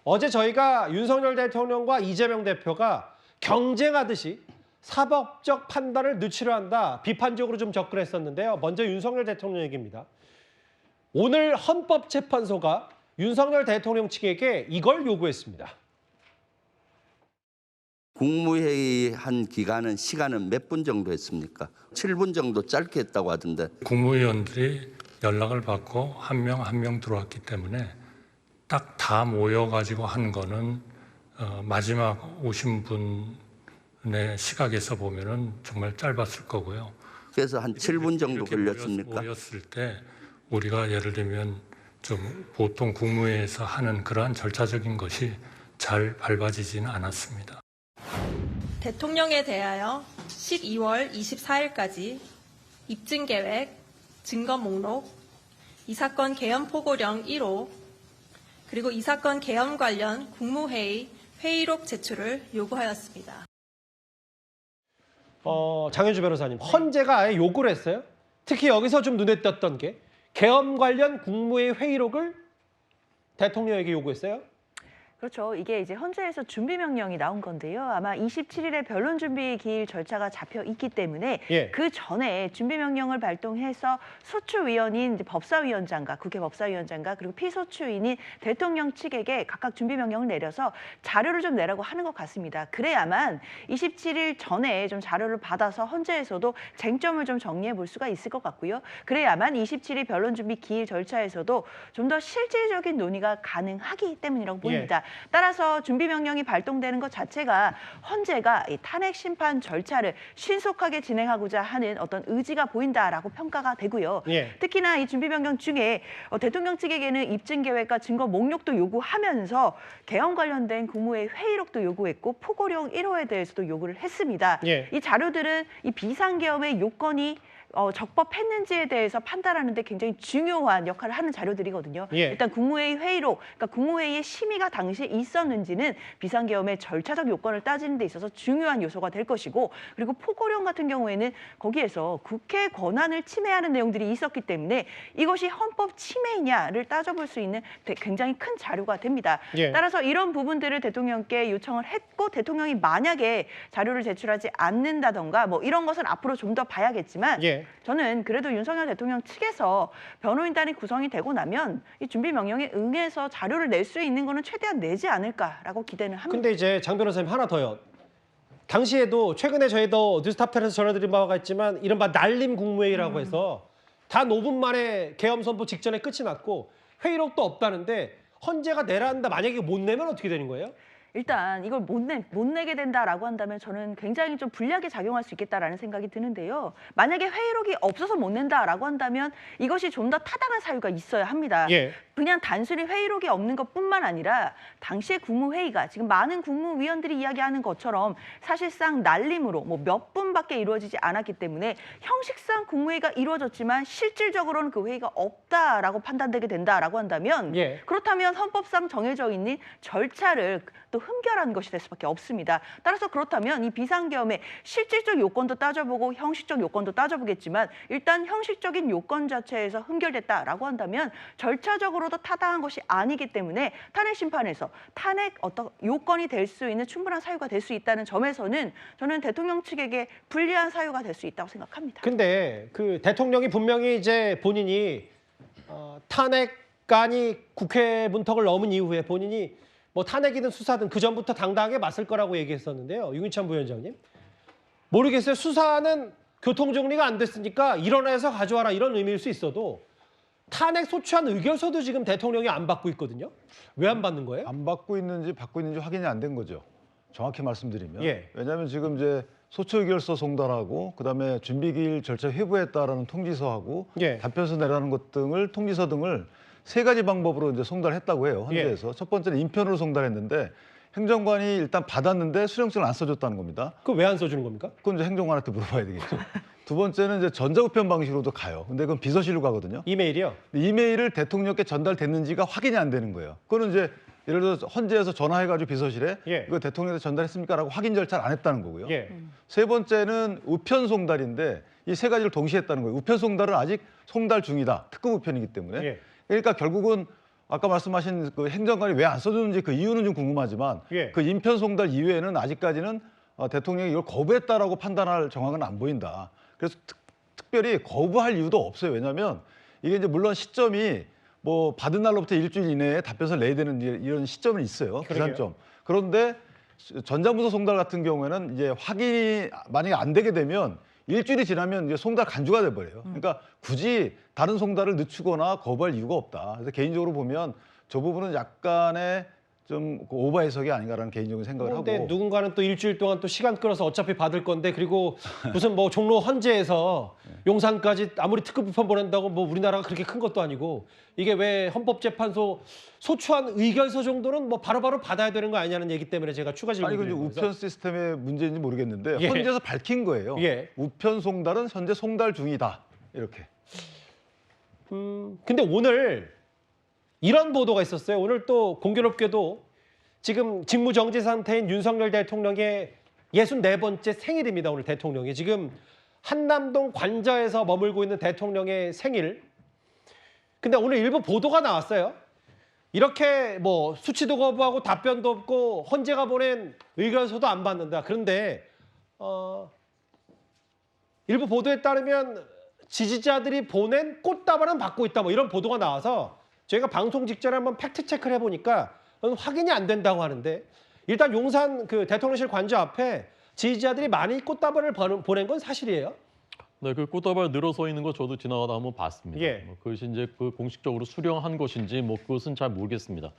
어제 저희가 윤석열 대통령과 이재명 대표가 경쟁하듯이 사법적 판단을 늦추려 한다, 비판적으로 좀 접근했었는데요. 먼저 윤석열 대통령 얘기입니다. 오늘 헌법재판소가 윤석열 대통령 측에게 이걸 요구했습니다. 국무회의 한 시간은 몇 분 정도 했습니까? 7분 정도 짧게 했다고 하던데. 국무위원들이 연락을 받고 한 명 한 명 들어왔기 때문에 딱 다 모여가지고 한 거는 마지막 오신 분의 시각에서 보면은 정말 짧았을 거고요. 그래서 한 7분 정도 이렇게 걸렸습니까? 모였을 때 우리가 예를 들면 좀 보통 국무회의에서 하는 그러한 절차적인 것이 잘 밟아지지는 않았습니다. 대통령에 대하여 12월 24일까지 입증계획, 증거 목록, 이 사건 개헌 포고령 1호, 그리고 이 사건 개헌 관련 국무회의 회의록 제출을 요구하였습니다. 장현주 변호사님, 헌재가 아예 요구를 했어요. 특히 여기서 좀 눈에 띄었던 게 개헌 관련 국무회의 회의록을 대통령에게 요구했어요. 그렇죠. 이게 이제 헌재에서 준비 명령이 나온 건데요. 아마 27일에 변론 준비 기일 절차가 잡혀 있기 때문에 그 전에 준비 명령을 발동해서 소추위원인 이제 법사위원장과 국회 법사위원장과 그리고 피소추인인 대통령 측에게 각각 준비 명령을 내려서 자료를 좀 내라고 하는 것 같습니다. 그래야만 27일 전에 좀 자료를 받아서 헌재에서도 쟁점을 좀 정리해 볼 수가 있을 것 같고요. 그래야만 27일 변론 준비 기일 절차에서도 좀 더 실질적인 논의가 가능하기 때문이라고 보입니다. 따라서 준비 명령이 발동되는 것 자체가 헌재가 이 탄핵 심판 절차를 신속하게 진행하고자 하는 어떤 의지가 보인다라고 평가가 되고요. 특히나 이 준비 명령 중에 대통령 측에게는 입증 계획과 증거 목록도 요구하면서 개헌 관련된 국무회의 회의록도 요구했고 포고령 1호에 대해서도 요구를 했습니다. 이 자료들은 이 비상계엄의 요건이 적법했는지에 대해서 판단하는 데 굉장히 중요한 역할을 하는 자료들이거든요. 일단 국무회의 회의록, 그러니까 국무회의의 심의가 당시에 있었는지는 비상계엄의 절차적 요건을 따지는 데 있어서 중요한 요소가 될 것이고, 그리고 포고령 같은 경우에는 거기에서 국회 권한을 침해하는 내용들이 있었기 때문에 이것이 헌법 침해이냐를 따져볼 수 있는 굉장히 큰 자료가 됩니다. 따라서 이런 부분들을 대통령께 요청을 했고, 대통령이 만약에 자료를 제출하지 않는다던가 뭐 이런 것은 앞으로 좀 더 봐야겠지만 저는 그래도 윤석열 대통령 측에서 변호인단이 구성이 되고 나면 이 준비 명령에 응해서 자료를 낼 수 있는 거는 최대한 내지 않을까라고 기대는 합니다. 근데 이제 장 변호사님 하나 더요. 당시에도 최근에 저희도 뉴스탑10에서 전해드린 바가 있지만 이른바 날림 국무회의라고 해서 단 5분 만에 계엄 선포 직전에 끝이 났고 회의록도 없다는데 헌재가 내란다, 만약에 못 내면 어떻게 되는 거예요? 일단 이걸 못 내게 된다라고 한다면 저는 굉장히 좀 불리하게 작용할 수 있겠다라는 생각이 드는데요. 만약에 회의록이 없어서 못 낸다라고 한다면 이것이 좀 더 타당한 사유가 있어야 합니다. 그냥 단순히 회의록이 없는 것뿐만 아니라 당시의 국무회의가 지금 많은 국무위원들이 이야기하는 것처럼 사실상 날림으로 뭐 몇 분밖에 이루어지지 않았기 때문에 형식상 국무회의가 이루어졌지만 실질적으로는 그 회의가 없다라고 판단되게 된다라고 한다면 그렇다면 헌법상 정해져 있는 절차를 또 흠결한 것이 될 수밖에 없습니다. 따라서 그렇다면 이 비상계엄의 실질적 요건도 따져보고 형식적 요건도 따져보겠지만 일단 형식적인 요건 자체에서 흠결됐다라고 한다면 절차적으로도 타당한 것이 아니기 때문에 탄핵 심판에서 탄핵 어떤 요건이 될 수 있는 충분한 사유가 될 수 있다는 점에서는 저는 대통령 측에게 불리한 사유가 될 수 있다고 생각합니다. 근데 그 대통령이 분명히 이제 본인이 탄핵안이 국회 문턱을 넘은 이후에 본인이 뭐 탄핵이든 수사든 그 전부터 당당하게 맞설 거라고 얘기했었는데요. 윤희찬 부위원장님. 모르겠어요. 수사는 교통정리가 안 됐으니까 일어나서 가져와라, 이런 의미일 수 있어도 탄핵 소추안 의결서도 지금 대통령이 안 받고 있거든요. 왜 안 받는 거예요? 안 받고 있는지 받고 있는지 확인이 안 된 거죠. 정확히 말씀드리면. 왜냐하면 지금 이제 소추 의결서 송달하고 그다음에 준비기일 절차 회부했다라는 통지서하고 답변서 내라는 것 등을 통지서 등을 세 가지 방법으로 이제 송달했다고 해요. 헌재에서. 첫 번째는 인편으로 송달했는데 행정관이 일단 받았는데 수령증을 안 써줬다는 겁니다. 그거 왜 안 써주는 겁니까? 그건 이제 행정관한테 물어봐야 되겠죠. 두 번째는 이제 전자우편 방식으로도 가요. 근데 그건 비서실로 가거든요. 이메일이요? 이메일을 대통령께 전달됐는지가 확인이 안 되는 거예요. 그거는 이제 예를 들어서 헌재에서 전화해가지고 비서실에 이거 대통령한테 전달했습니까? 라고 확인 절차를 안 했다는 거고요. 세 번째는 우편 송달인데 이 세 가지를 동시에 했다는 거예요. 우편 송달은 아직 송달 중이다. 특급 우편이기 때문에. 그러니까 결국은 아까 말씀하신 그 행정관이 왜 안 써줬는지 그 이유는 좀 궁금하지만 예. 그 인편 송달 이외에는 아직까지는 대통령이 이걸 거부했다라고 판단할 정황은 안 보인다. 그래서 특별히 거부할 이유도 없어요. 왜냐하면 이게 이제 물론 시점이 뭐 받은 날로부터 일주일 이내에 답변서를 내야 되는 이런 시점은 있어요. 기산점. 그런데 전자문서 송달 같은 경우에는 이제 확인이 만약에 안 되게 되면 일주일이 지나면 이제 송달 간주가 돼버려요. 그러니까 굳이 다른 송달을 늦추거나 거부할 이유가 없다. 그래서 개인적으로 보면 저 부분은 약간의 좀 오버 해석이 아닌가라는 개인적인 생각을 하고. 근데 누군가는 또 일주일 동안 또 시간 끌어서 어차피 받을 건데 그리고 무슨 뭐 종로 헌재에서 용산까지 아무리 특급 비판 보낸다고 뭐 우리나라가 그렇게 큰 것도 아니고 이게 왜 헌법재판소 소추한 의결서 정도는 뭐 바로바로 받아야 되는 거 아니냐는 얘기 때문에 제가 추가 질문 아니 그 드리는 우편 시스템의 문제인지 모르겠는데 예. 헌재에서 밝힌 거예요. 예. 우편 송달은 현재 송달 중이다. 이렇게. 근데 오늘 이런 보도가 있었어요. 오늘 또 공교롭게도 지금 직무정지 상태인 윤석열 대통령의 64번째 생일입니다. 오늘 대통령이. 지금 한남동 관저에서 머물고 있는 대통령의 생일. 근데 오늘 일부 보도가 나왔어요. 이렇게 뭐 수치도 거부하고 답변도 없고 헌재가 보낸 의결서도 안 받는다. 그런데 일부 보도에 따르면 지지자들이 보낸 꽃다발은 받고 있다. 뭐 이런 보도가 나와서 저희가 방송 직전에 한번 팩트 체크를 해보니까 확인이 안 된다고 하는데 일단 용산 그 대통령실 관저 앞에 지지자들이 많이 꽃다발을 보낸 건 사실이에요? 네, 그 꽃다발 늘어서 있는 거 저도 지나가다 한번 봤습니다. 예. 그것이 이제 그 공식적으로 수령한 것인지 뭐 그것은 잘 모르겠습니다.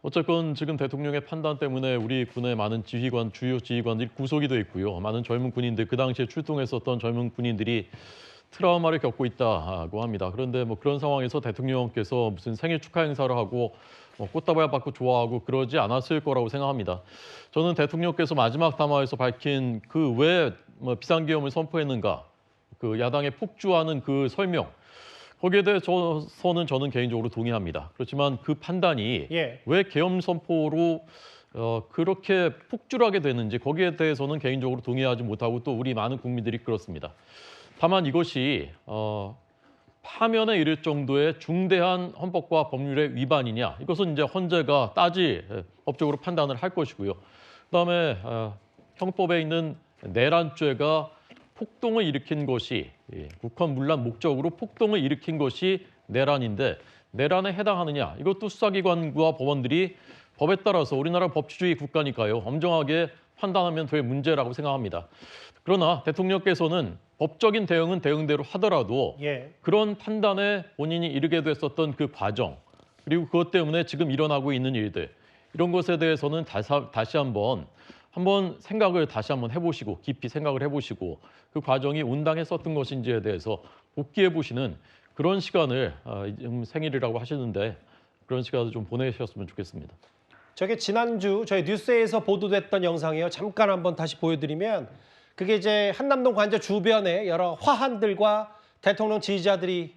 어쨌건 지금 대통령의 판단 때문에 우리 군의 많은 지휘관, 주요 지휘관들이 구속이 돼 있고요. 많은 젊은 군인들, 그 당시에 출동했었던 젊은 군인들이 트라우마를 겪고 있다고 합니다. 그런데 뭐 그런 상황에서 대통령께서 무슨 생일 축하 행사를 하고 꽃다발 받고 좋아하고 그러지 않았을 거라고 생각합니다. 저는 대통령께서 마지막 담화에서 밝힌 그 왜 비상계엄을 선포했는가, 그 야당에 폭주하는 그 설명, 거기에 대해서는 저는 개인적으로 동의합니다. 그렇지만 그 판단이 예. 왜 계엄 선포로 그렇게 폭주를 하게 되는지 거기에 대해서는 개인적으로 동의하지 못하고 또 우리 많은 국민들이 그렇습니다. 다만 이것이 파면에 이를 정도의 중대한 헌법과 법률의 위반이냐, 이것은 이제 헌재가 법적으로 판단을 할 것이고요. 그다음에 형법에 있는 내란죄가 폭동을 일으킨 것이 국헌 문란 목적으로 폭동을 일으킨 것이 내란인데 내란에 해당하느냐, 이것도 수사기관과 법원들이 법에 따라서 우리나라 법치주의 국가니까요 엄정하게 판단하면 될 문제라고 생각합니다. 그러나 대통령께서는 법적인 대응은 대응대로 하더라도 예. 그런 판단에 본인이 이르게 됐었던 그 과정, 그리고 그것 때문에 지금 일어나고 있는 일들, 이런 것에 대해서는 다시 한번 생각을 다시 한번 해보시고 깊이 생각을 해보시고 그 과정이 온당했었던 것인지에 대해서 복귀해 보시는 그런 시간을 생일이라고 하시는데 그런 시간을 좀 보내셨으면 좋겠습니다. 저게 지난주 저희 뉴스에서 보도됐던 영상이에요. 잠깐 한번 다시 보여드리면 그게 이제 한남동 관저 주변에 여러 화환들과 대통령 지지자들이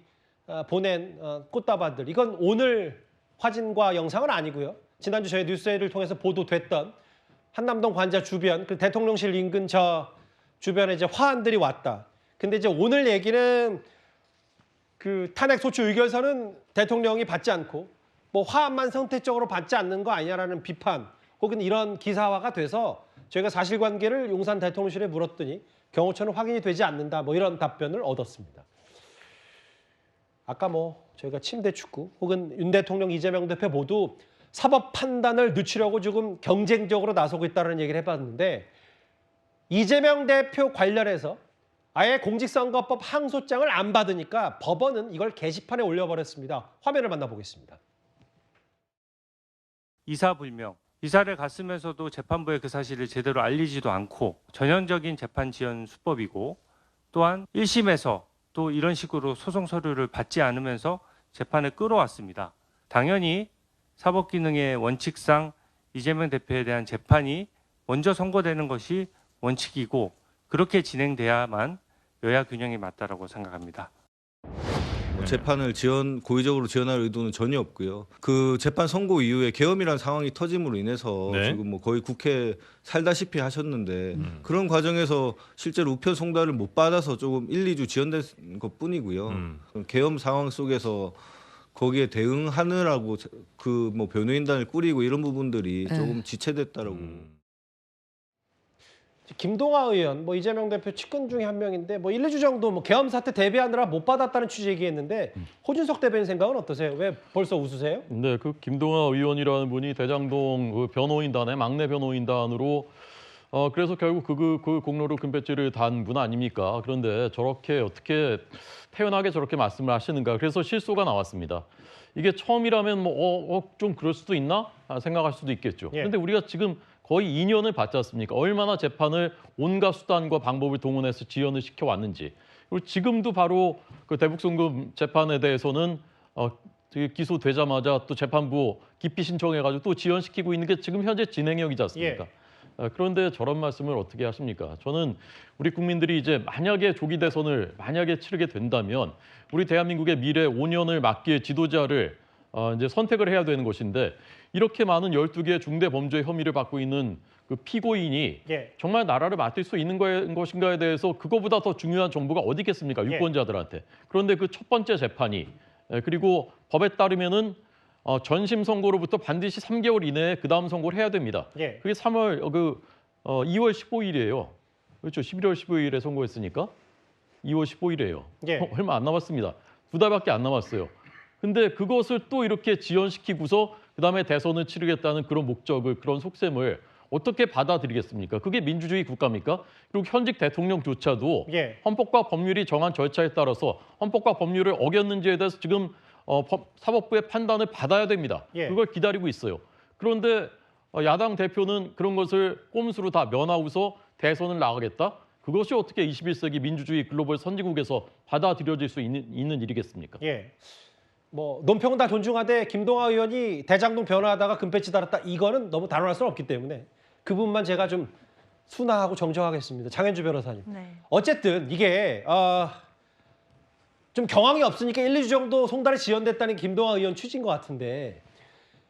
보낸 꽃다발들. 이건 오늘 화진과 영상은 아니고요. 지난주 저희 뉴스를 통해서 보도됐던 한남동 관저 주변, 그 대통령실 인근 저 주변에 이제 화환들이 왔다. 근데 이제 오늘 얘기는 그 탄핵 소추 의결서는 대통령이 받지 않고 뭐 화환만 선택적으로 받지 않는 거 아니냐라는 비판 혹은 이런 기사화가 돼서 저희가 사실관계를 용산 대통령실에 물었더니 경호처는 확인이 되지 않는다. 뭐 이런 답변을 얻었습니다. 아까 뭐 저희가 침대 축구 혹은 윤 대통령, 이재명 대표 모두 사법 판단을 늦추려고 지금 경쟁적으로 나서고 있다는 얘기를 해봤는데 이재명 대표 관련해서 아예 공직선거법 항소장을 안 받으니까 법원은 이걸 게시판에 올려버렸습니다. 화면을 만나보겠습니다. 이사불명. 이사를 갔으면서도 재판부에 그 사실을 제대로 알리지도 않고 전형적인 재판 지연 수법이고 또한 1심에서 또 이런 식으로 소송 서류를 받지 않으면서 재판을 끌어왔습니다. 당연히 사법기능의 원칙상 이재명 대표에 대한 재판이 먼저 선고되는 것이 원칙이고 그렇게 진행돼야만 여야 균형이 맞다라고 생각합니다. 재판을 고의적으로 지연할 의도는 전혀 없고요. 그 재판 선고 이후에 계엄이라는 상황이 터짐으로 인해서 지금 뭐 거의 국회 살다시피 하셨는데 그런 과정에서 실제로 우편 송달을 못 받아서 조금 1, 2주 지연된 것뿐이고요. 계엄 상황 속에서 거기에 대응하느라고 그 뭐 변호인단을 꾸리고 이런 부분들이 네. 조금 지체됐다라고. 김동완 의원, 뭐 이재명 대표 측근 중에 한 명인데 뭐 1, 2주 정도 뭐 계엄 사태 대비하느라 못 받았다는 취지 얘기했는데 호준석 대변인 생각은 어떠세요? 왜 벌써 웃으세요? 네, 그 김동완 의원이라는 분이 대장동 그 변호인단의 막내 변호인단으로 그래서 결국 그 공로로 금배지를 단 분 아닙니까? 그런데 저렇게 어떻게 태연하게 저렇게 말씀을 하시는가? 그래서 실소가 나왔습니다. 이게 처음이라면 좀 그럴 수도 있나 생각할 수도 있겠죠. 예. 그런데 우리가 지금 거의 2년을 받지 않습니까? 얼마나 재판을 온갖 수단과 방법을 동원해서 지연을 시켜왔는지. 그리고 지금도 바로 그 대북송금 재판에 대해서는 기소되자마자 또 재판부 기피 신청해가지고 또 지연시키고 있는 게 지금 현재 진행형이지 않습니까? 그런데 저런 말씀을 어떻게 하십니까? 저는 우리 국민들이 이제 만약에 조기 대선을 만약에 치르게 된다면 우리 대한민국의 미래 5년을 맡길 지도자를 이제 선택을 해야 되는 것인데 이렇게 많은 12개의 중대 범죄 혐의를 받고 있는 그 피고인이 정말 나라를 맡을 수 있는 것인가에 대해서 그거보다 더 중요한 정보가 어디 있겠습니까? 유권자들한테. 그런데 그 첫 번째 재판이 그리고 법에 따르면은 전심 선고로부터 반드시 3개월 이내에 그 다음 선고를 해야 됩니다. 그게 2월 15일이에요. 그렇죠. 11월 15일에 선고했으니까 2월 15일이에요. 얼마 안 남았습니다. 2달밖에 안 남았어요. 근데 그것을 또 이렇게 지연시키고서 그다음에 대선을 치르겠다는 그런 목적을 그런 속셈을 어떻게 받아들이겠습니까? 그게 민주주의 국가입니까? 그리고 현직 대통령조차도 헌법과 법률이 정한 절차에 따라서 헌법과 법률을 어겼는지에 대해서 지금 사법부의 판단을 받아야 됩니다. 그걸 기다리고 있어요. 그런데 야당 대표는 그런 것을 꼼수로 다 면하고서 대선을 나가겠다? 그것이 어떻게 21세기 민주주의 글로벌 선진국에서 받아들여질 수 있는 일이겠습니까? 뭐 논평은 다 존중하되 김동완 의원이 대장동 변호하다가 금배지 달았다 이거는 너무 단언할 수는 없기 때문에 그 부분만 제가 좀 순화하고 정정하겠습니다. 장현주 변호사님. 어쨌든 이게 좀 경황이 없으니까 1, 2주 정도 송달이 지연됐다는 게 김동완 의원 취지인 것 같은데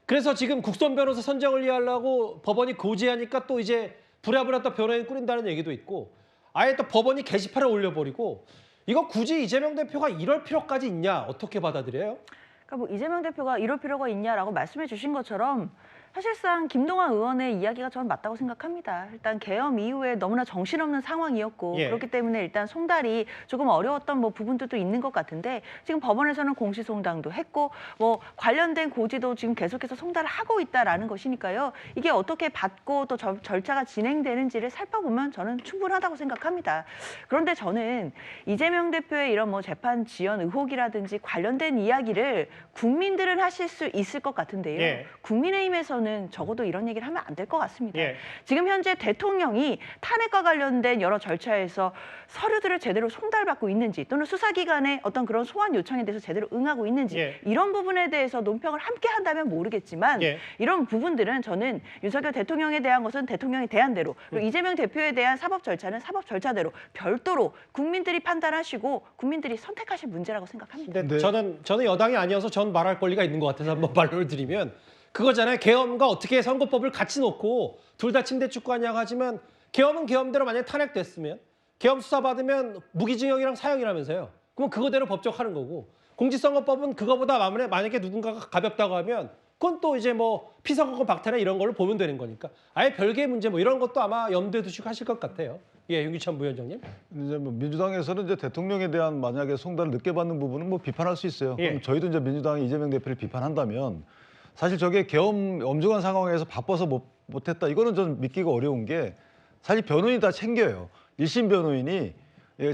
그래서 지금 국선 변호사 선정을 위하려고 법원이 고지하니까 또 이제 부랴부랴 또 변호인 꾸린다는 얘기도 있고 아예 또 법원이 게시판에 올려버리고 이거 굳이 이재명 대표가 이럴 필요까지 있냐 어떻게 받아들여요? 그러니까 뭐 이재명 대표가 이럴 필요가 있냐라고 말씀해 주신 것처럼 사실상 김동완 의원의 이야기가 저는 맞다고 생각합니다. 일단 계엄 이후에 너무나 정신없는 상황이었고 그렇기 때문에 일단 송달이 조금 어려웠던 뭐 부분들도 있는 것 같은데 지금 법원에서는 공시송당도 했고 뭐 관련된 고지도 지금 계속해서 송달을 하고 있다라는 것이니까요. 이게 어떻게 받고 또 절차가 진행되는지를 살펴보면 저는 충분하다고 생각합니다. 그런데 저는 이재명 대표의 이런 뭐 재판 지연 의혹이라든지 관련된 이야기를 국민들은 하실 수 있을 것 같은데요. 국민의힘에서 적어도 이런 얘기를 하면 안 될 것 같습니다. 지금 현재 대통령이 탄핵과 관련된 여러 절차에서 서류들을 제대로 송달받고 있는지 또는 수사기관의 어떤 그런 소환 요청에 대해서 제대로 응하고 있는지 이런 부분에 대해서 논평을 함께 한다면 모르겠지만 이런 부분들은 저는 윤석열 대통령에 대한 것은 대통령에 대한 대로 그리고 이재명 대표에 대한 사법 절차는 사법 절차대로 별도로 국민들이 판단하시고 국민들이 선택하실 문제라고 생각합니다. 근데 저는 여당이 아니어서 전 말할 권리가 있는 것 같아서 한번 반론을 드리면 그거잖아요. 계엄과 어떻게 선거법을 같이 놓고 둘 다 침대 축구하냐고 하지만 계엄은 계엄대로 만약에 탄핵됐으면 계엄 수사받으면 무기징역이랑 사형이라면서요. 그럼 그거대로 법적하는 거고 공직선거법은 그거보다 만약에 누군가가 가볍다고 하면 그건 또 이제 뭐 피선거권 박탈이나 이런 걸로 보면 되는 거니까 아예 별개의 문제 뭐 이런 것도 아마 염두에 두시고 하실 것 같아요. 윤기찬 부위원장님. 이제 뭐 민주당에서는 이제 대통령에 대한 만약에 송달을 늦게 받는 부분은 뭐 비판할 수 있어요. 그럼 저희도 이제 민주당이 이재명 대표를 비판한다면 사실 저게 계엄 엄중한 상황에서 바빠서 못했다. 이거는 좀 믿기가 어려운 게 사실 변호인이 다 챙겨요. 1심 변호인이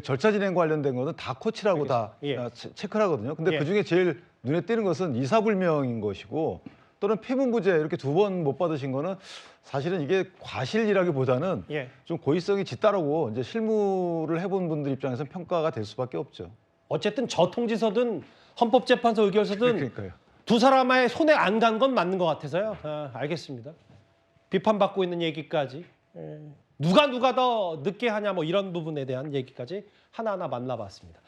절차 진행 관련된 거는 다 코치라고 다 체크를 하거든요. 근데 그중에 제일 눈에 띄는 것은 이사불명인 것이고 또는 폐문부제 이렇게 2번 못 받으신 거는 사실은 이게 과실이라기보다는 좀 고의성이 짙다라고 이제 실무를 해본 분들 입장에서는 평가가 될 수밖에 없죠. 어쨌든 저 통지서든 헌법재판소 의결서든 그러니까요. 두 사람의 손에 안 간 건 맞는 것 같아서요. 알겠습니다. 비판받고 있는 얘기까지 누가 더 늦게 하냐 뭐 이런 부분에 대한 얘기까지 하나하나 만나봤습니다.